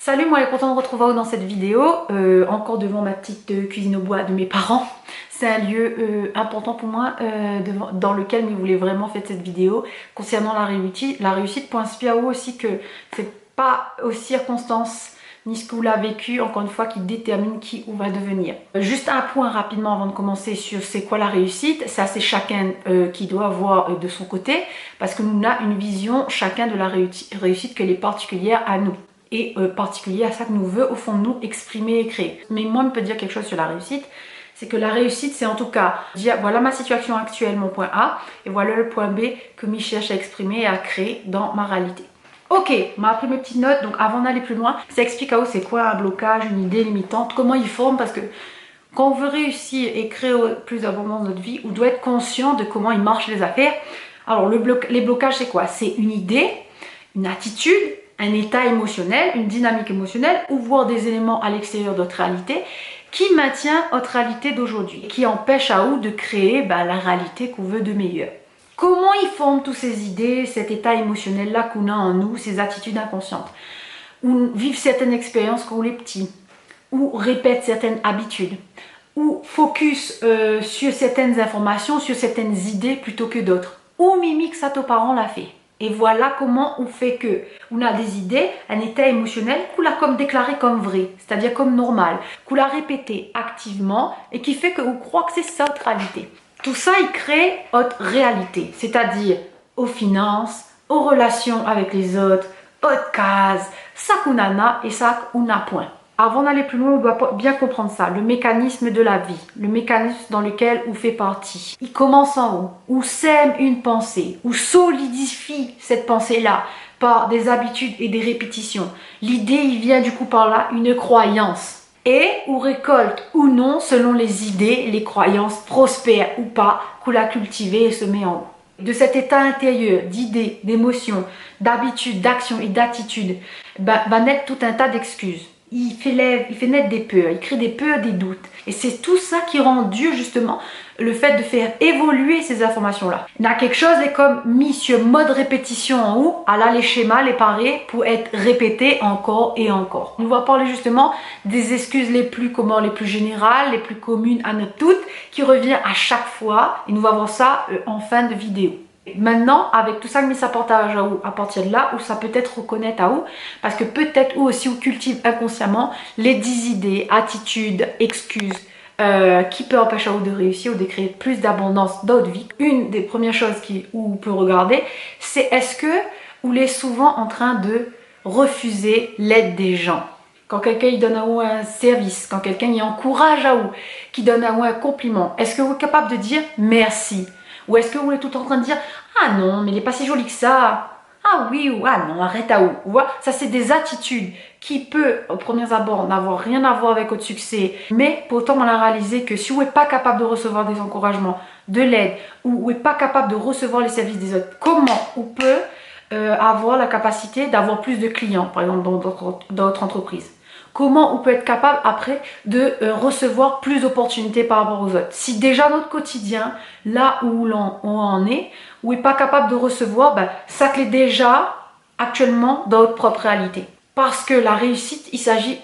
Salut, moi, je suis contente de retrouver dans cette vidéo, encore devant ma petite cuisine au bois de mes parents. C'est un lieu important pour moi dans lequel je voulais vraiment faire cette vidéo concernant la réussite pour inspirer aussi que c'est pas aux circonstances ni ce que vous l'avez vécu, encore une fois, qui détermine qui on va devenir. Juste un point rapidement avant de commencer sur c'est quoi la réussite. Ça, c'est chacun qui doit voir de son côté, parce que nous avons une vision chacun de la réussite qui est particulière à nous. Et particulier à ça que nous veut au fond de nous exprimer et créer. Mais moi, je peux dire quelque chose sur la réussite, c'est que la réussite, c'est en tout cas dire voilà ma situation actuelle, mon point A, et voilà le point B que je cherche à exprimer et à créer dans ma réalité. Ok, m'a appris mes petites notes, donc avant d'aller plus loin, ça explique à vous c'est quoi un blocage, une idée limitante, comment il forme, parce que quand on veut réussir et créer plus d'abondance dans notre vie, on doit être conscient de comment il marche les affaires. Alors les blocages, c'est quoi? C'est une idée, une attitude, un état émotionnel, une dynamique émotionnelle ou voir des éléments à l'extérieur de notre réalité qui maintient notre réalité d'aujourd'hui, qui empêche à nous de créer la réalité qu'on veut de meilleure. Comment ils forment toutes ces idées, cet état émotionnel-là qu'on a en nous, ces attitudes inconscientes, ou vivent certaines expériences quand on est petit, ou répètent certaines habitudes, ou focus sur certaines informations, sur certaines idées plutôt que d'autres, ou mimique ça aux parents l'a fait. Et voilà comment on fait que on a des idées, un état émotionnel qu'on l'a comme déclaré comme vrai, c'est-à-dire comme normal, qu'on l'a répété activement et qui fait qu'on croit que c'est ça notre réalité. Tout ça, il crée notre réalité, c'est-à-dire aux finances, aux relations avec les autres, aux cases, ça qu'on a et ça qu'on a point. Avant d'aller plus loin, on doit bien comprendre ça, le mécanisme de la vie, le mécanisme dans lequel on fait partie. Il commence en haut, on sème une pensée, on solidifie cette pensée-là par des habitudes et des répétitions. L'idée, il vient du coup par là, une croyance. Et on récolte ou non, selon les idées, les croyances prospèrent ou pas, qu'on l'a cultivé et semé en haut. De cet état intérieur, d'idées, d'émotions, d'habitudes, d'actions et d'attitudes, va naître tout un tas d'excuses. Il fait naître des peurs, il crée des peurs, des doutes. Et c'est tout ça qui rend dur justement le fait de faire évoluer ces informations-là. Il y a quelque chose est comme mis sur mode répétition en haut, à là les schémas, les parés, pour être répétés encore et encore. On va parler justement des excuses les plus générales, les plus communes à nous toutes, qui revient à chaque fois. Et nous allons voir ça en fin de vidéo. Maintenant, avec tout ça que ça partage à vous, à partir de là, où ça peut être reconnaître à vous, parce que peut-être ou aussi on cultive inconsciemment les 10 idées, attitudes, excuses qui peuvent empêcher à vous de réussir ou de créer plus d'abondance dans votre vie. Une des premières choses où on peut regarder, c'est est-ce que vous êtes souvent en train de refuser l'aide des gens? Quand quelqu'un donne à vous un service, quand quelqu'un y encourage à vous, qui donne à vous un compliment, est-ce que vous êtes capable de dire merci? Ou est-ce que vous êtes tout en train de dire « Ah non, mais il n'est pas si joli que ça. Ah oui, ou ah non, arrête à où ?» Vous voyez, ça c'est des attitudes qui peuvent, au premier abord, n'avoir rien à voir avec votre succès. Mais pourtant, on a réalisé que si vous n'êtes pas capable de recevoir des encouragements, de l'aide, ou vous n'êtes pas capable de recevoir les services des autres, comment on peut avoir la capacité d'avoir plus de clients, par exemple, dans votre entreprise? Comment on peut être capable après de recevoir plus d'opportunités par rapport aux autres? Si déjà notre quotidien, là où on en est, où on n'est pas capable de recevoir, ça clé déjà actuellement dans notre propre réalité. Parce que la réussite, il s'agit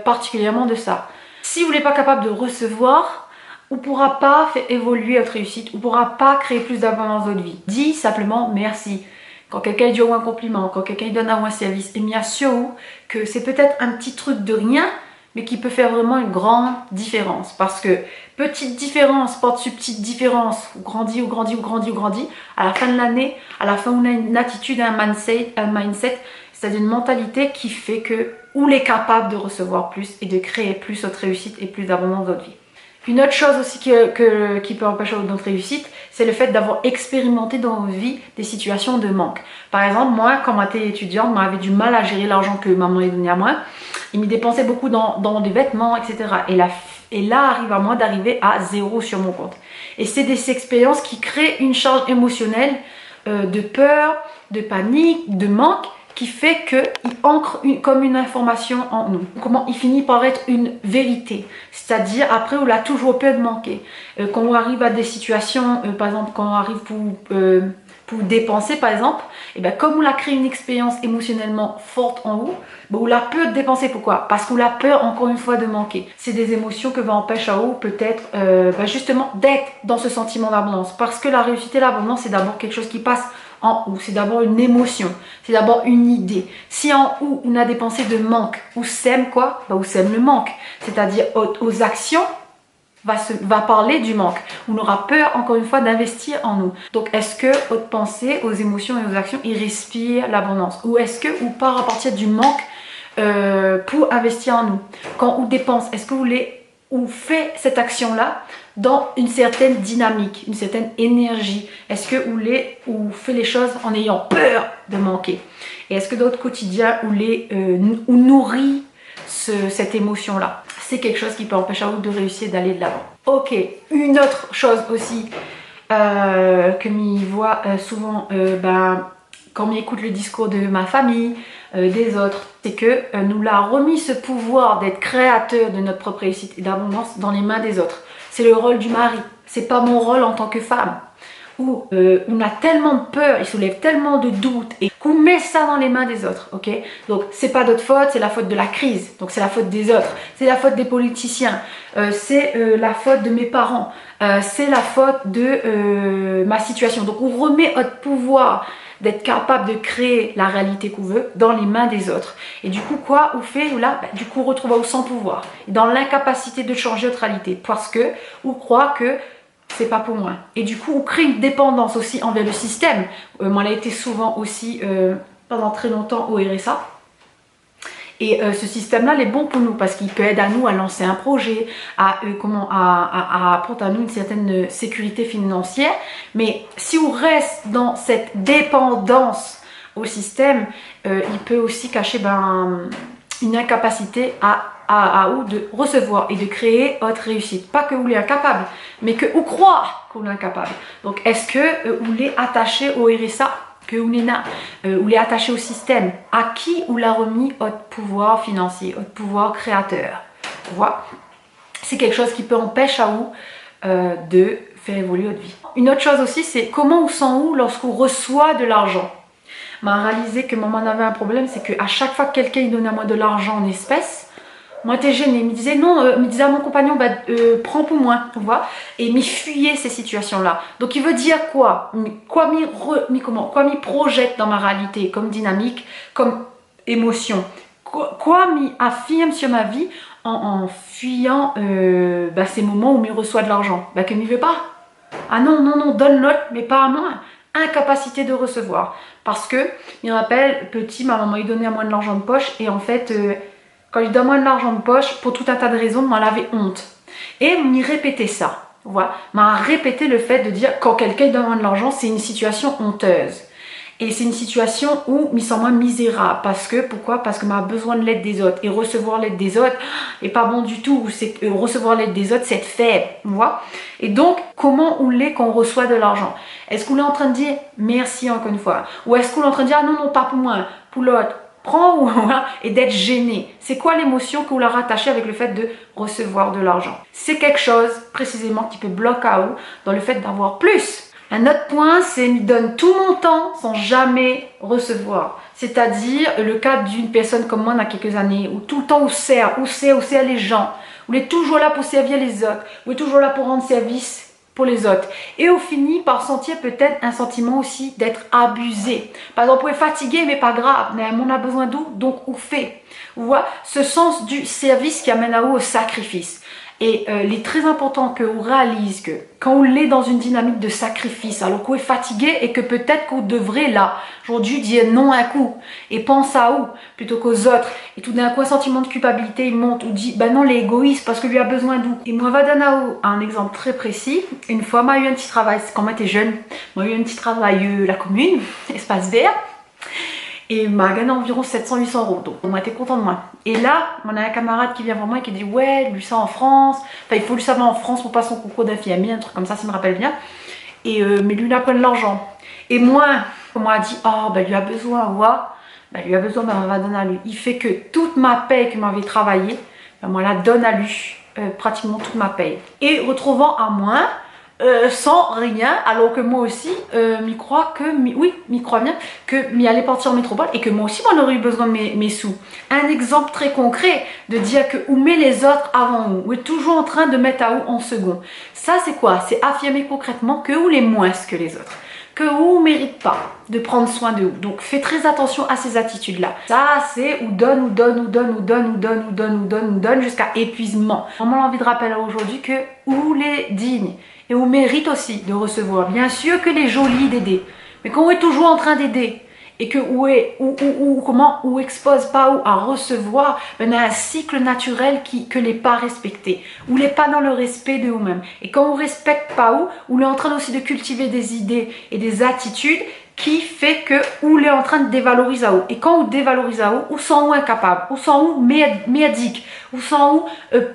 particulièrement de ça. Si vous n'êtes pas capable de recevoir, on ne pourra pas faire évoluer votre réussite, on ne pourra pas créer plus d'abondance dans votre vie. Dis simplement merci. Quand quelqu'un dit un compliment, quand quelqu'un donne un service, et bien sûr que c'est peut-être un petit truc de rien, mais qui peut faire vraiment une grande différence. Parce que petite différence porte sur petite différence, ou grandit, à la fin de l'année, à la fin on a une attitude, un mindset, c'est-à-dire une mentalité qui fait que on est capable de recevoir plus et de créer plus notre réussite et plus d'abondance dans notre vie. Une autre chose aussi qui peut empêcher notre réussite, c'est le fait d'avoir expérimenté dans notre vie des situations de manque. Par exemple, moi, quand j'étais étudiante, j'avais du mal à gérer l'argent que maman avait donné à moi. Il me dépensait beaucoup dans des vêtements, etc. Et là arrive à moi d'arriver à 0 sur mon compte. Et c'est des expériences qui créent une charge émotionnelle de peur, de panique, de manque, qui fait qu'il ancre comme une information en nous. Comment il finit par être une vérité. C'est-à-dire, après, on a toujours peur de manquer. Quand on arrive à des situations, par exemple, quand on arrive pour dépenser par exemple, et bien comme on a créé une expérience émotionnellement forte en vous, on a peur de dépenser. Pourquoi? Parce qu'on a peur encore une fois de manquer. C'est des émotions que va empêcher à vous peut-être justement d'être dans ce sentiment d'abondance. Parce que la réussite et l'abondance, c'est d'abord quelque chose qui passe en haut, c'est d'abord une émotion, c'est d'abord une idée. Si en haut on a des pensées de manque, ou sème quoi? Ou sème le manque, c'est-à-dire aux actions va parler du manque. On aura peur encore une fois d'investir en nous. Donc est-ce que votre pensée, aux émotions et aux actions, ils respirent l'abondance? Ou est-ce que on part à partir du manque pour investir en nous? Quand on dépense, est-ce que vous voulez ou fait cette action-là dans une certaine dynamique, une certaine énergie? Est-ce que vous fait les choses en ayant peur de manquer? Et est-ce que dans votre quotidien, vous nourrit cette émotion-là? C'est quelque chose qui peut empêcher à vous de réussir, d'aller de l'avant. Ok, une autre chose aussi que m'y voit souvent quand m'y écoute le discours de ma famille, des autres, c'est que nous l'a remis ce pouvoir d'être créateur de notre propre réussite et d'abondance dans les mains des autres. C'est le rôle du mari, c'est pas mon rôle en tant que femme. Où on a tellement de peur, il soulève tellement de doutes et qu'on met ça dans les mains des autres, ok? Donc c'est pas notre faute, c'est la faute de la crise, donc c'est la faute des autres, c'est la faute des politiciens, c'est la faute de mes parents, c'est la faute de ma situation. Donc on remet notre pouvoir d'être capable de créer la réalité qu'on veut dans les mains des autres. Et du coup, quoi on fait là? Du coup, on retrouve au sans pouvoir, dans l'incapacité de changer notre réalité, parce que on croit que c'est pas pour moi. Et du coup, on crée une dépendance aussi envers le système. Moi, elle a été souvent aussi, pendant très longtemps, au RSA. Et ce système-là, il est bon pour nous parce qu'il peut aider à nous à lancer un projet, à apporter à nous une certaine sécurité financière. Mais si on reste dans cette dépendance au système, il peut aussi cacher une incapacité à ou de recevoir et de créer votre réussite. Pas que vous l'êtes incapable, mais que vous croit qu'on est incapable. Donc, est-ce que vous l'êtes attaché au RSA, que vous l'êtes attaché au système? À qui vous l'a remis votre pouvoir financier, votre pouvoir créateur? Voilà. C'est quelque chose qui peut empêcher à vous de faire évoluer votre vie. Une autre chose aussi, c'est comment on sent où lorsqu'on reçoit de l'argent. M'a réalisé que maman avait un problème, c'est qu'à chaque fois que quelqu'un donnait à moi de l'argent en espèces, moi j'étais gênée, il me disait non, me disait à mon compagnon, prends pour moi, tu vois, et il fuyait ces situations-là. Donc il veut dire quoi? Quoi m'y projette dans ma réalité, comme dynamique, comme émotion? Quoi m'y affirme sur ma vie en fuyant ces moments où il reçoit de l'argent? Que m'y veut pas? Ah non, non, non, donne-le, mais pas à moi. Incapacité de recevoir. Parce que, il me rappelle, petit, ma maman, il donnait à moi de l'argent de poche, et en fait, quand il donne moi de l'argent de poche, pour tout un tas de raisons, moi, elle avait honte. Et m'y répétait ça. Voilà. M'a répété le fait de dire, quand quelqu'un donne moi de l'argent, c'est une situation honteuse. Et c'est une situation où je me sens moins misérable. Parce que, pourquoi? Parce que m'a besoin de l'aide des autres. Et recevoir l'aide des autres n'est pas bon du tout. Recevoir l'aide des autres, c'est être faible. Voilà. Et donc, comment on l'est quand on reçoit de l'argent? Est-ce qu'on est en train de dire merci encore une fois? Ou est-ce qu'on est en train de dire ah non, non, pas pour moi, pour l'autre? Prends et d'être gêné. C'est quoi l'émotion que vous la rattachez avec le fait de recevoir de l'argent? C'est quelque chose précisément qui peut bloquer à vous dans le fait d'avoir plus. Un autre point, c'est me donne tout mon temps sans jamais recevoir. C'est-à-dire le cas d'une personne comme moi il y a quelques années, où tout le temps on sert les gens, on est toujours là pour servir les autres, on est toujours là pour rendre service pour les autres. Et on finit par sentir peut-être un sentiment aussi d'être abusé. Par exemple, on est fatigué, mais pas grave, mais on a besoin d'où, donc on fait. Vous voyez, ce sens du service qui amène à vous au sacrifice. Et il est très important qu'on réalise que quand on est dans une dynamique de sacrifice, alors qu'on est fatigué et que peut-être qu'on devrait là, aujourd'hui, dire non un coup et pense à où plutôt qu'aux autres. Et tout d'un coup, un sentiment de culpabilité, il monte ou dit, ben non, l'égoïste parce que lui a besoin d'où. Et moi, va donner un exemple très précis. Une fois, moi, eu un petit travail, quand moi, j'étais jeune, moi, eu un petit travail, la commune, espace vert. Et il m'a gagné environ 700-800 €. Donc, on était content de moi. Et là, on a un camarade qui vient voir moi et qui dit ouais, lui ça en France. Enfin, il faut lui savoir en France pour passer son concours d'infirmier, un truc comme ça me rappelle bien. Et mais lui, il a pas de l'argent. Et moi, on m'a dit oh, lui a besoin, ouais. Lui a besoin, on va donner à lui. Il fait que toute ma paye que m'avait travaillé, moi, la donne à lui, pratiquement toute ma paye. Et retrouvant à moi, sans rien, alors que moi aussi, m'y crois que, oui, m'y crois bien, que m'y allait partir en métropole et que moi aussi, j'en aurais eu besoin de mes sous. Un exemple très concret de dire que où met les autres avant nous, ou est toujours en train de mettre à où en second. Ça, c'est quoi? C'est affirmer concrètement que ou les moins que les autres. Que ou mérite pas de prendre soin de vous. Donc fais très attention à ces attitudes-là. Ça, c'est ou donne jusqu'à épuisement. Vraiment l'envie de rappeler aujourd'hui que ou les dignes et on mérite aussi de recevoir. Bien sûr que les jolis d'aider, mais quand on est toujours en train d'aider et que ou expose pas ou à recevoir, ben, on a un cycle naturel que n'est pas respecté, ou n'est pas dans le respect de nous-mêmes. Et quand on respecte pas ou on est en train aussi de cultiver des idées et des attitudes qui fait que ou est en train de dévaloriser à ou. Et quand on dévalorise à ou sent ou incapable, ou sent ou merdique, ou sent ou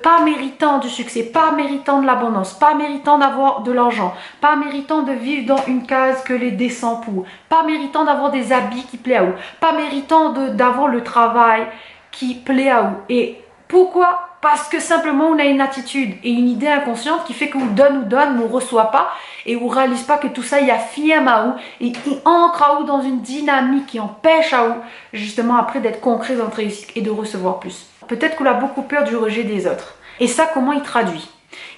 pas méritant du succès, pas méritant de l'abondance, pas méritant d'avoir de l'argent, pas méritant de vivre dans une case que les descend pour, pas méritant d'avoir des habits qui plaisent à ou, pas méritant d'avoir le travail qui plaît à ou. Et pourquoi? Parce que simplement on a une attitude et une idée inconsciente qui fait qu'on donne, mais on ne reçoit pas et on ne réalise pas que tout ça il affirme à ou et il ancre à ou dans une dynamique qui empêche à ou justement après d'être concret dans notre réussite et de recevoir plus. Peut-être qu'on a beaucoup peur du rejet des autres. Et ça, comment il traduit?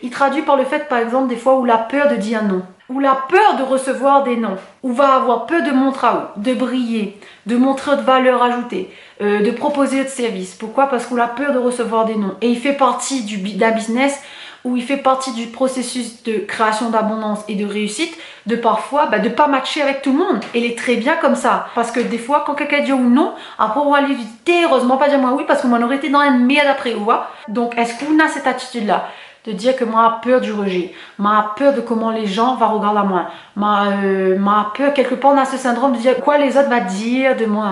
Il traduit par le fait, par exemple, des fois où la peur de dire non, ou la peur de recevoir des noms, ou va avoir peur de montrer à ou, de briller, de montrer de valeur ajoutée, de proposer de service. Pourquoi? Parce qu'on a peur de recevoir des noms. Et il fait partie d'un business où il fait partie du processus de création d'abondance et de réussite, de parfois de pas matcher avec tout le monde. Et il est très bien comme ça. Parce que des fois, quand quelqu'un dit ou non, après on va lui dire heureusement pas dire moi oui, parce qu'on aurait été dans une merde après, vous voyez. Donc est-ce qu'on a cette attitude-là? De dire que moi j'ai peur du rejet, moi j'ai peur de comment les gens vont regarder à moi, moi j'ai peur, quelque part on a ce syndrome de dire quoi les autres vont dire de moi,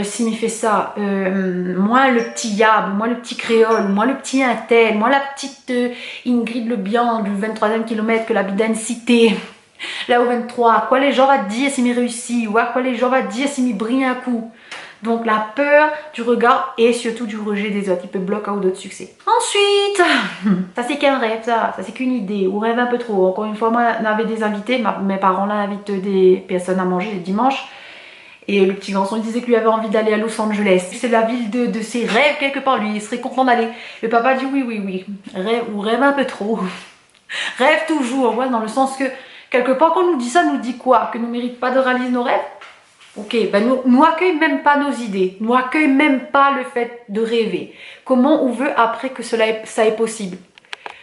s'il me fait ça, moi le petit Yab, moi le petit créole, moi le petit Intel, moi la petite Ingrid Le Bian du 23e kilomètre que la bidane cité, là au 23, quoi les gens vont dire s'il me réussit, ou quoi les gens vont dire s'il me brille un coup. Donc la peur du regard et surtout du rejet des autres, il peut bloquer ou d'autres succès. Ensuite, ça c'est qu'un rêve, ça c'est qu'une idée, ou rêve un peu trop. Encore une fois, moi j'avais des invités, mes parents là invitent des personnes à manger les dimanches. Et le petit garçon il disait que lui avait envie d'aller à Los Angeles. C'est la ville de ses rêves quelque part, lui il serait content d'aller. Le papa dit oui, rêve ou rêve un peu trop. Rêve toujours, ouais, dans le sens que quelque part quand on nous dit ça, nous dit quoi? Que nous ne méritons pas de réaliser nos rêves? Ok, nous accueillons même pas nos idées, nous accueillons même pas le fait de rêver. Comment on veut après que ça est possible?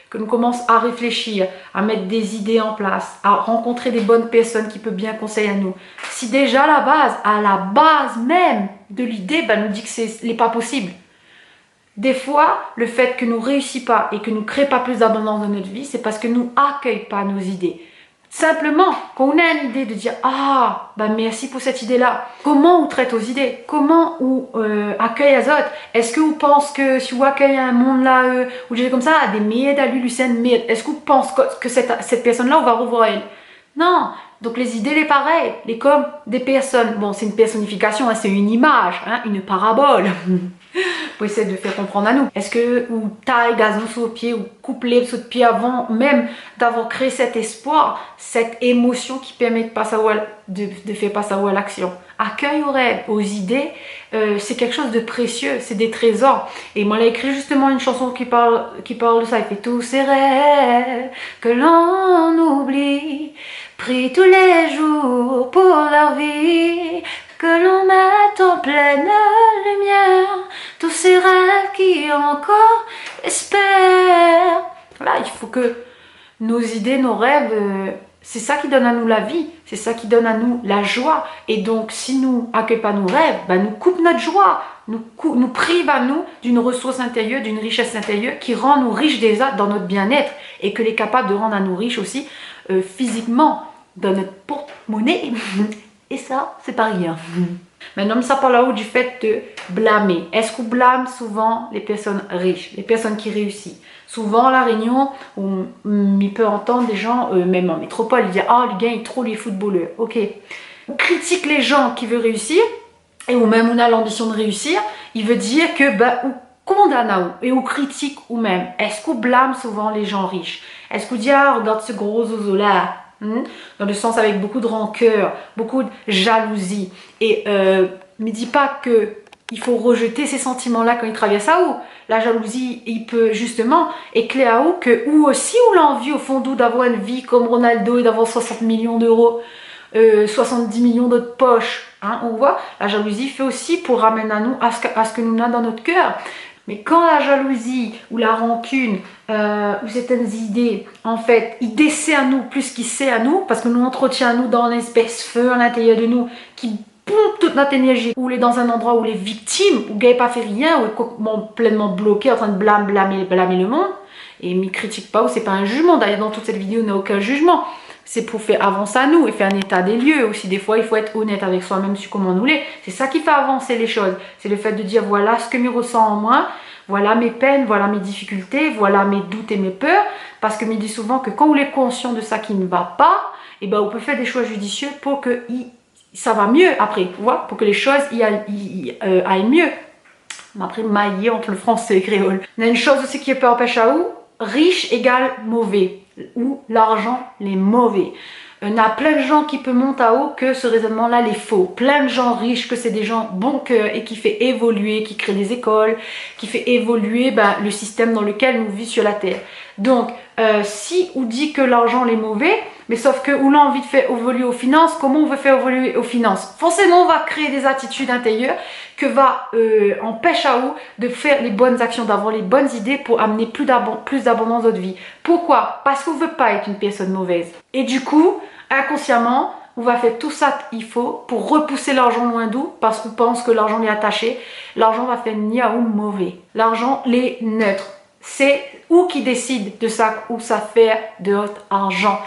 Que nous commençons à réfléchir, à mettre des idées en place, à rencontrer des bonnes personnes qui peuvent bien conseiller à nous. Si déjà à la base même de l'idée, nous dit que ce n'est pas possible. Des fois, le fait que nous ne réussissons pas et que nous ne créons pas plus d'abondance dans notre vie, c'est parce que nous n'accueillons pas nos idées. Simplement, quand on a une idée de dire « Ah, merci pour cette idée-là », comment on traite aux idées? Comment on accueille les autres? Est-ce que vous pensez que si vous accueillez un monde là, ou des choses comme ça, des milliers à lui, Lucien, est-ce que vous pensez que cette personne-là, on va revoir elle? Non. Donc les idées, les pareilles, les comme des personnes. Bon, c'est une personnification, c'est une image, une parabole. Pour essayer de faire comprendre à nous. Est-ce que ou taille gazon sous le pied ou coupe les sous le pied avant même d'avoir créé cet espoir, cette émotion qui permet de faire passer à l'action. Accueil aux rêves, aux idées, c'est quelque chose de précieux, c'est des trésors. Et moi, j'ai écrit justement une chanson qui parle de ça. Il fait tous ces rêves que l'on oublie, pris tous les jours pour leur vie, que l'on mette en pleine lumière tous ces rêves qui encore espèrent. Voilà, il faut que nos idées, nos rêves, c'est ça qui donne à nous la vie, c'est ça qui donne à nous la joie. Et donc, si nous n'accueillons pas nos rêves, nous coupe notre joie, nous prive à nous d'une ressource intérieure, d'une richesse intérieure qui rend nous riches déjà dans notre bien-être et que l'est capable de rendre à nous riches aussi physiquement dans notre porte-monnaie. Et ça, c'est pas rien. Maintenant, ça parle là-haut du fait de blâmer. Est-ce qu'on blâme souvent les personnes riches, les personnes qui réussissent? Souvent, à La Réunion, on peut entendre des gens, même en métropole, ils disent « Ah, le gars, il est trop les footballeurs. » Ok. On critique les gens qui veulent réussir, et ou même on a l'ambition de réussir, il veut dire que, comment condamne à ou et ou critique ou même. Est-ce qu'on blâme souvent les gens riches? Est-ce qu'on dit ah regarde ce gros zozo là, dans le sens avec beaucoup de rancœur, beaucoup de jalousie et me dis pas que il faut rejeter ces sentiments-là quand il traverse à où. La jalousie, il peut justement éclairer à où que ou aussi ou l'envie au fond d'où d'avoir une vie comme Ronaldo et d'avoir 60 millions d'euros, 70 millions d'autres poches. Hein, on voit, la jalousie fait aussi pour ramener à nous à ce que nous avons dans notre cœur. Mais quand la jalousie ou la rancune ou certaines idées, en fait, il décède à nous plus qu'il sait à nous, parce que nous entretient à nous dans l'espèce feu à l'intérieur de nous qui pompe toute notre énergie, ou est dans un endroit où les victimes, où il n'a pas fait rien, ou est pleinement bloqué en train de blâmer le monde, et ne me critique pas, ou c'est pas un jugement. D'ailleurs, dans toute cette vidéo, il n'y a aucun jugement. C'est pour faire avancer à nous et faire un état des lieux aussi. Des fois, il faut être honnête avec soi-même sur comment nous l'est. C'est ça qui fait avancer les choses. C'est le fait de dire voilà ce que je ressens en moi, voilà mes peines, voilà mes difficultés, voilà mes doutes et mes peurs. Parce que je me dis souvent que quand on est conscient de ça qui ne va pas, et ben on peut faire des choix judicieux pour que ça va mieux après, tu vois, pour que les choses aillent mieux. Après, maillé entre le français et le créole. Il y a une chose aussi qui peut empêcher à où riche égale mauvais, ou l'argent les mauvais. Il y a plein de gens qui peuvent monter à haut que ce raisonnement-là les faux. Plein de gens riches, que c'est des gens bon cœur et qui fait évoluer, qui créent des écoles, qui fait évoluer le système dans lequel nous vivons sur la terre. Donc, si on dit que l'argent est mauvais, mais sauf que on a envie de faire évoluer aux finances, comment on veut faire évoluer aux finances? Forcément, on va créer des attitudes intérieures que va empêcher à vous de faire les bonnes actions, d'avoir les bonnes idées pour amener plus d'abondance dans votre vie. Pourquoi? Parce qu'on ne veut pas être une personne mauvaise. Et du coup, inconsciemment, on va faire tout ça qu'il faut pour repousser l'argent loin d'où, parce qu'on pense que l'argent est attaché. L'argent va faire ni à ou mauvais. L'argent est neutre. C'est où qui décide de ça, où ça fait de votre argent.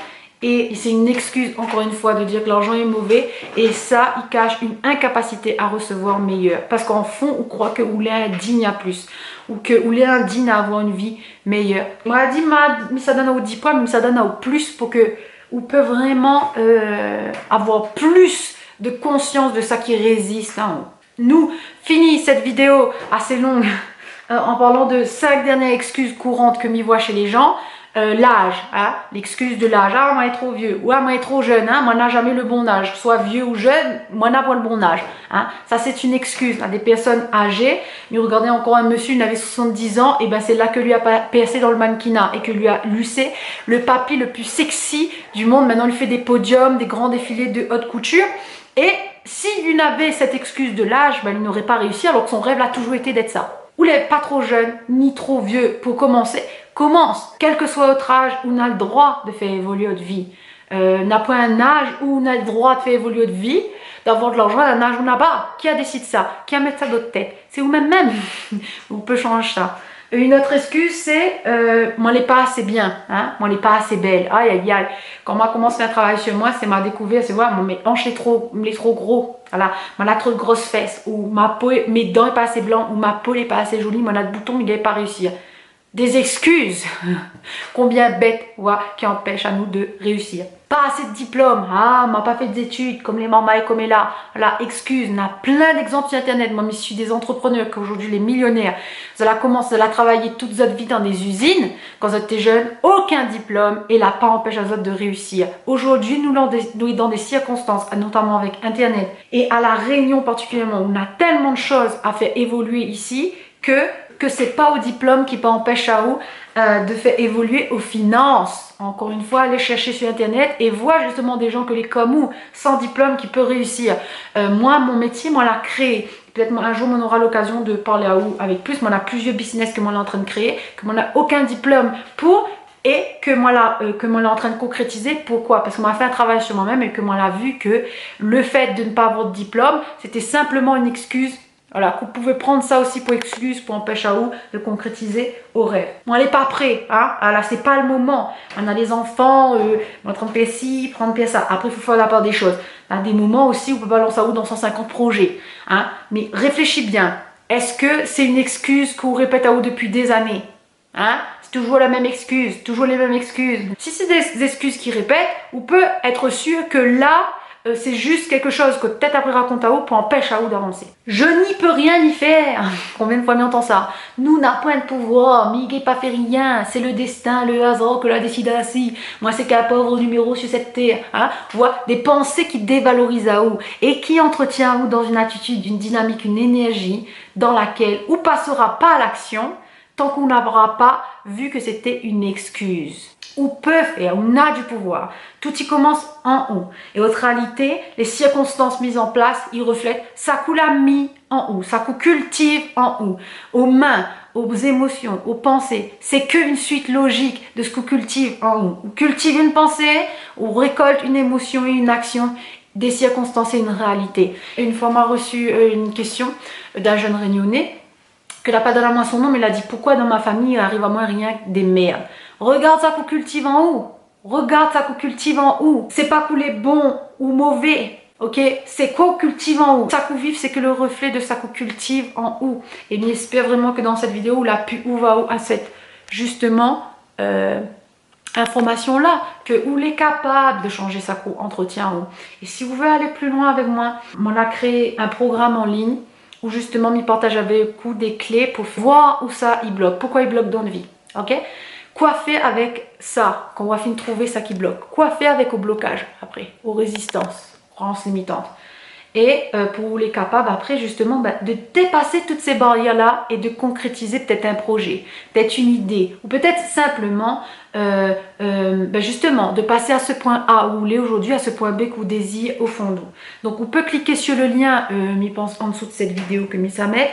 Et c'est une excuse, encore une fois, de dire que l'argent est mauvais. Et ça, il cache une incapacité à recevoir meilleur. Parce qu'en fond, on croit que vous êtes indigne à plus. Ou que vous êtes indigne à avoir une vie meilleure. On a dit, mais ça donne au diplôme, mais ça donne au plus pour que vous peut vraiment avoir plus de conscience de ça qui résiste. Hein. Nous, fini cette vidéo assez longue en parlant de 5 dernières excuses courantes que m'y voit chez les gens. L'âge, hein, l'excuse de l'âge, ah moi est trop vieux, ou ah moi est trop jeune, hein, moi n'a jamais le bon âge, soit vieux ou jeune, moi n'a pas le bon âge, hein. Ça c'est une excuse, hein, des personnes âgées. Mais regardez encore un monsieur, il avait 70 ans, et ben c'est là que lui a percé dans le mannequinat et que lui a lucé le papy le plus sexy du monde. Maintenant il fait des podiums, des grands défilés de haute couture, et s'il n'avait cette excuse de l'âge, ben, il n'aurait pas réussi, alors que son rêve a toujours été d'être ça. Ou il n'est pas trop jeune, ni trop vieux pour commencer. Commence, quel que soit votre âge, on a le droit de faire évoluer votre vie. N'a pas un âge où on a le droit de faire évoluer votre vie, d'avoir de l'argent, un âge où on n'a pas. Qui a décidé ça? Qui a mis ça dans votre tête? C'est vous-même même. On peut changer ça. Une autre excuse, c'est moi, elle n'est pas assez bien, hein? Moi, elle n'est pas assez belle. Aïe, aïe, aïe. Quand moi commence à travailler sur moi, c'est ma découverte, c'est voir, mes hanches est trop gros. Voilà, moi, elle a trop de grosses fesses, ou ma peau, mes dents n'est pas assez blanches, ou ma peau n'est pas assez jolie, moi, elle a de boutons, mais il n'est pas réussi. Des excuses, combien bêtes, qui empêchent à nous de réussir. Pas assez de diplôme, ah, m'a pas fait d'études comme les mamans et comme là. Voilà, excuse, on a plein d'exemples sur internet. Moi, je suis des entrepreneurs qu'aujourd'hui les millionnaires, vous allez commencer à travailler toute votre vie dans des usines. Quand vous êtes jeune, aucun diplôme et là, pas empêche à vous de réussir. Aujourd'hui, nous dans des circonstances, notamment avec internet et à la Réunion particulièrement, où on a tellement de choses à faire évoluer ici que c'est pas au diplôme qui peut empêcher à vous de faire évoluer aux finances. Encore une fois, allez chercher sur internet et voir justement des gens que les comme vous, sans diplôme, qui peuvent réussir. Moi, mon métier, moi, l'a créé. Peut-être un jour, on aura l'occasion de parler à vous avec plus. Moi, on a plusieurs business que moi, on est en train de créer, que moi, on n'a aucun diplôme pour, et que moi, là en train de concrétiser. Pourquoi? Parce qu'on m'a fait un travail sur moi-même et que moi, l'a vu que le fait de ne pas avoir de diplôme, c'était simplement une excuse. Voilà, qu'on pouvait prendre ça aussi pour excuse, pour empêcher à vous de concrétiser au rêve. Bon, elle n'est pas prêt, hein. Là, c'est pas le moment. On a des enfants, on est en train de faire ci, prendre faire ça. Après, il faut faire la part des choses. Il y a des moments aussi où on peut balancer à vous dans 150 projets, hein. Mais réfléchis bien. Est-ce que c'est une excuse qu'on répète à vous depuis des années, hein? C'est toujours la même excuse, toujours les mêmes excuses. Si c'est des excuses qui répètent, on peut être sûr que là, c'est juste quelque chose que peut-être après raconte à vous pour empêcher à vous d'avancer. Je n'y peux rien y faire. Combien de fois on entend ça? Nous n'a point de pouvoir, Miguel pas fait rien, c'est le destin, le hasard que l'a décidé ainsi. Moi c'est qu'un pauvre numéro sur cette terre. Hein? Voilà, des pensées qui dévalorisent à vous et qui entretient à vous dans une attitude, une dynamique, une énergie dans laquelle on passera pas à l'action tant qu'on n'aura pas vu que c'était une excuse. On peut faire, on a du pouvoir. Tout y commence en haut. Et votre réalité, les circonstances mises en place, ils reflètent ça qu'on l'a mis en haut, ça qu'on cultive en haut, aux mains, aux émotions, aux pensées. C'est qu'une suite logique de ce qu'on cultive en haut. On cultive une pensée, on récolte une émotion et une action, des circonstances et une réalité. Une fois, on m'a reçu une question d'un jeune réunionnais que n'a pas donné à moi son nom, mais il a dit pourquoi dans ma famille il arrive à moi rien que des merdes. Regarde ça qu'on cultive en haut. Regarde ça qu'on cultive en haut. C'est pas qu'on est bon ou mauvais. Ok, c'est quoi qu'on cultive en haut. Ça qu'on vive, c'est que le reflet de ça qu'on cultive en haut. Et j'espère vraiment que dans cette vidéo, la pu ou va à cette justement information là, que où est capable de changer sa entretien en haut. Et si vous voulez aller plus loin avec moi, on a créé un programme en ligne où justement il partage avec vous des clés pour voir où ça il bloque, pourquoi il bloque dans la vie. Ok, quoi faire avec ça quand on va finir de trouver ça qui bloque, quoi faire avec au blocage après, aux résistances, croyances limitantes. Et pour les capables après justement de dépasser toutes ces barrières là et de concrétiser peut-être un projet, peut-être une idée ou peut-être simplement justement de passer à ce point A où vous l'est aujourd'hui, à ce point B que vous désirez au fond de vous. Donc on peut cliquer sur le lien mis en dessous de cette vidéo que mis ça met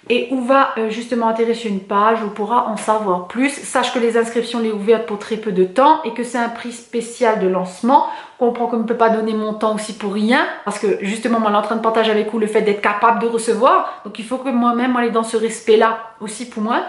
et on va justement atterrir sur une page où on pourra en savoir plus. Sache que les inscriptions sont ouvertes pour très peu de temps et que c'est un prix spécial de lancement. On comprend qu'on ne peut pas donner mon temps aussi pour rien parce que justement moi je suis en train de partager avec vous le fait d'être capable de recevoir, donc il faut que moi-même aller dans ce respect là aussi pour moi.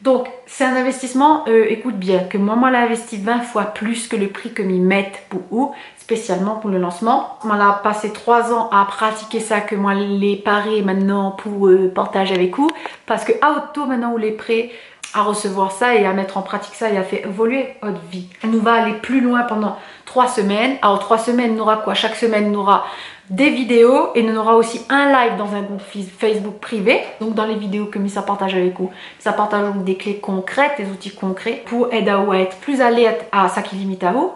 Donc c'est un investissement, écoute bien, que moi l'ai investi 20 fois plus que le prix que m'y mettent pour vous, spécialement pour le lancement. Moi l'a passé 3 ans à pratiquer ça, que moi l'ai paré maintenant pour partager avec vous, parce que à auto maintenant on est prêt à recevoir ça et à mettre en pratique ça et à faire évoluer votre vie. On nous va aller plus loin pendant 3 semaines. Alors 3 semaines, on aura quoi? Chaque semaine, on aura des vidéos et on aura aussi un live dans un groupe Facebook privé. Donc dans les vidéos que Missa partage avec vous, ça partage donc des clés concrètes, des outils concrets pour aider à vous à être plus alerte à ça qui limite à vous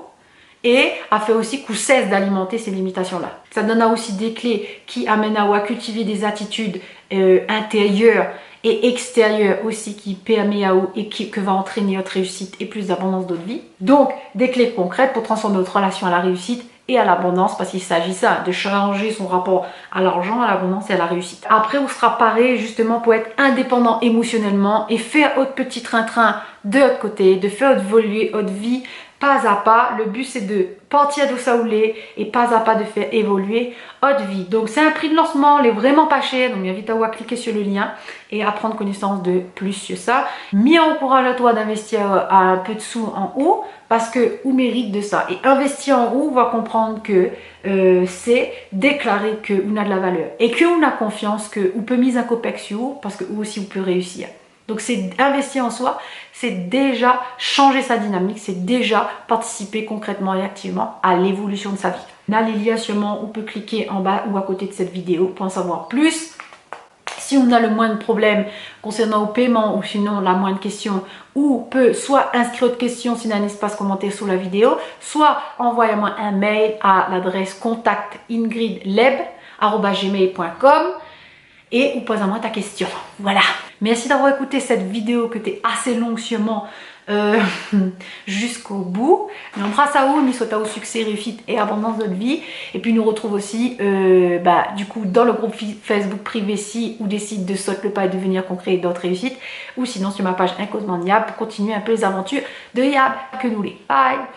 et à faire aussi qu'on cesse d'alimenter ces limitations-là. Ça donne aussi des clés qui amènent à vous à cultiver des attitudes intérieures et extérieures aussi qui permet à vous et que va entraîner votre réussite et plus d'abondance dans votre vie. Donc des clés concrètes pour transformer notre relation à la réussite et à l'abondance, parce qu'il s'agit ça, de changer son rapport à l'argent, à l'abondance et à la réussite. Après, on sera paré justement pour être indépendant émotionnellement et faire votre petit train-train de votre côté, de faire évoluer votre vie pas à pas. Le but c'est de partir d'où ça voulait et pas à pas de faire évoluer votre vie. Donc c'est un prix de lancement, il est vraiment pas cher, donc j'invite à vous à cliquer sur le lien et à prendre connaissance de plus sur ça. Mis en courage à toi d'investir un peu de sous en haut parce que vous mérite de ça. Et investir en haut, on va comprendre que c'est déclarer que on a de la valeur et que on a confiance que on peut mise un copec sur vous parce que vous aussi vous peut réussir. Donc c'est investir en soi, c'est déjà changer sa dynamique, c'est déjà participer concrètement et activement à l'évolution de sa vie. On a les liens sûrement, on peut cliquer en bas ou à côté de cette vidéo pour en savoir plus. Si on a le moindre problème concernant le paiement ou sinon la moindre question, ou peut soit inscrire votre question s'il y a un espace commentaire sous la vidéo, soit envoyez-moi un mail à l'adresse contact.ingridleb@gmail.com et ou pose-moi ta question. Voilà. Merci d'avoir écouté cette vidéo que t'es assez longue sûrement jusqu'au bout. On embrasse à vous, nous souhaitons au succès, réussite et abondance de notre vie. Et puis nous retrouve aussi du coup dans le groupe Facebook privé si ou décide de sauter le pas et de devenir concret d'autres réussites. Ou sinon sur ma page Incosement Yab pour continuer un peu les aventures de Yab que nous les. Bye.